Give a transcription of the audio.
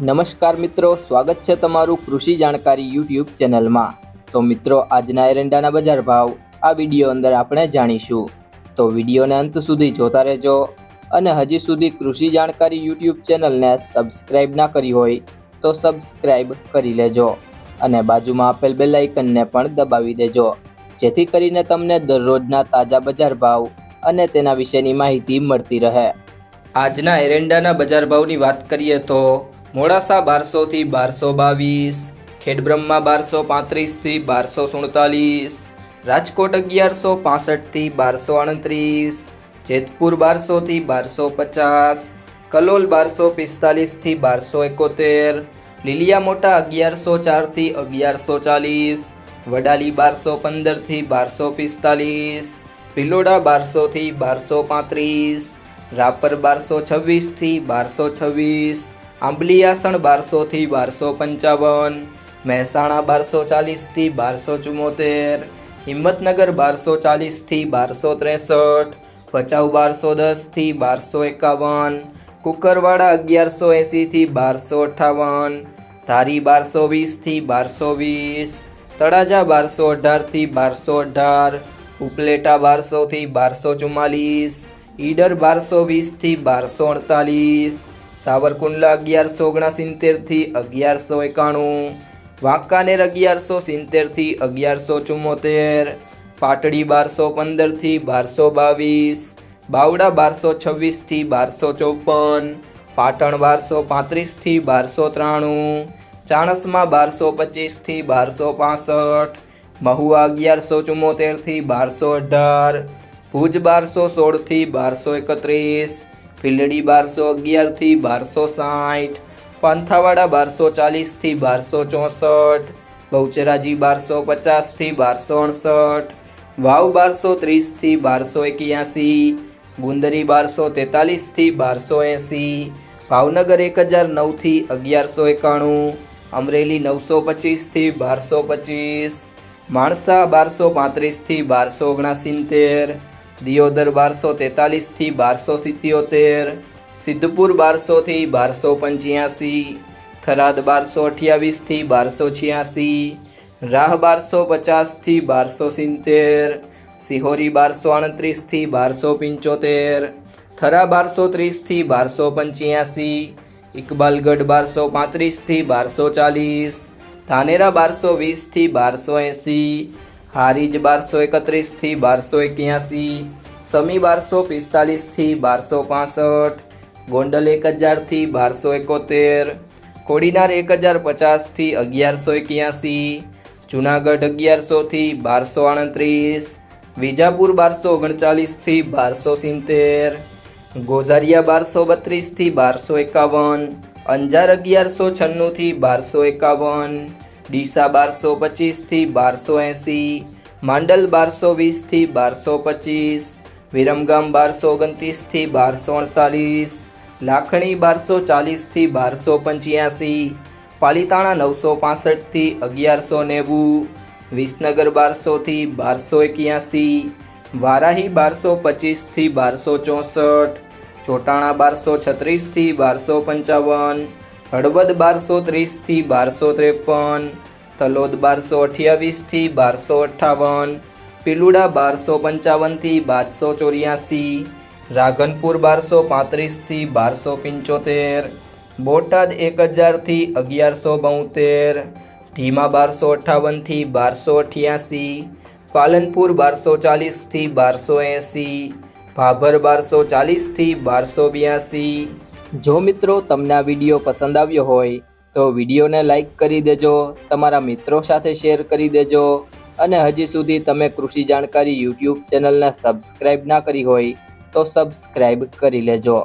નમસ્કાર મિત્રો, સ્વાગત છે તમારું કૃષિ જાણકારી યુટ્યુબ ચેનલમાં। તો મિત્રો, આજના એરંડાના બજાર ભાવ આ વિડીયો અંદર આપણે જાણીશું, તો વિડીયોને અંત સુધી જોતા રહેજો। અને હજી સુધી કૃષિ જાણકારી યુટ્યુબ ચેનલને સબસ્ક્રાઇબ ના કરી હોય તો સબસ્ક્રાઇબ કરી લેજો અને બાજુમાં આપેલ બેલ આઇકનને પણ દબાવી દેજો, જેથી કરીને તમને દરરોજના તાજા બજાર ભાવ અને તેના વિશેની માહિતી મળતી રહે। આજના એરંડાના બજાર ભાવની વાત કરીએ તો મોડાસા 1200 થી 1222, ખેડબ્રહ્મા 1235 થી 1247, રાજકોટ 1165 થી 1238, જેતપુર 1200 થી 1250, કલોલ 1245 થી 1271, લીલિયા મોટા 1104 થી 1140, વડાલી 1215 થી 1245, ભિલોડા 1200 થી 1235, રાપર 1226 થી 1226, આંબલિયાસણ 1200 થી 1255, મહેસાણા 1240 થી 1274, હિંમતનગર 1240 થી 1263, ભચાઉ 1210 થી 1251, કુકરવાડા 1180 થી 1258, ધારી 1220 થી 1220, તળાજા 1218 થી 1218, ઉપલેટા 1200 થી 1244, ઈડર 1220 થી 1248, સાવરકુંડલા 1169 થી 1191, વાંકાનેર 1170 થી 1174, પાટડી 1215 થી 1222, બાવડા 1226 થી 1254, પાટણ 1235 થી 1293, ચાણસ્મા 1225 થી 1265, મહુવા 1174 થી 1218, ભુજ 1216 થી 1231, ભીલડી 1211 થી 1260, પાંથાવાડા 1240 થી 1264, બહુચરાજી 1250 થી 1268, વાવ 1230 થી 1281, ગુંદરી 1243 થી 1280, ભાવનગર 1009 થી 1191, અમરેલી 925 થી 1225, માણસા 1235 થી 1269, દિયોદર 1243 થી 1277, સિદ્ધપુર 1200 થી 1285, થરાદ 1228 થી 1286, રાહ 1250 થી 1270, સિહોરી 1229 થી 1275, થરા 1230 થી 1285, ઇકબાલગઢ 1235 થી 1240, ધાનેરા 1220 થી 1280, હારીજ 1231 થી 1281, સમી 1245 થી 1265, ગોંડલ 1000 થી 1271, કોડીનાર 1050 થી 1181, જુનાગઢ 1100 થી 1238, વિજાપુર 1239 થી 1270, ગોઝારિયા 1232 થી 1251, અંજાર 1196 થી 1251, ડીસા 1225 થી 1280, માંડલ 1220 થી 1225, વિરમગામ 1229 થી 1248, લાખણી 1240 થી 1285, પાલીતાણા 965 થી 1190, વિસનગર 1200 થી 1281, વારાહી 1225 થી 1264, ચોટાણા 1236 થી 1255, હળવદ 1230 થી 1253, તલોદ 1228 થી 1258, પીલુડા 1255 થી 1284, રાધનપુર 1235 થી 1275, બોટાદ 1000 થી 1172, ઢીમા 1258 થી 1288, પાલનપુર 1240 થી 1280, ભાભર 1240 થી 1282। જો મિત્રો, તમને આ વિડીયો પસંદ આવ્યો હોય તો વિડીયોને લાઈક કરી દેજો, તમારા મિત્રો સાથે શેર કરી દેજો અને હજી સુધી તમે કૃષિ જાણકારી યુટ્યુબ ચેનલને સબસ્ક્રાઇબ ના કરી હોય તો સબસ્ક્રાઇબ કરી લેજો।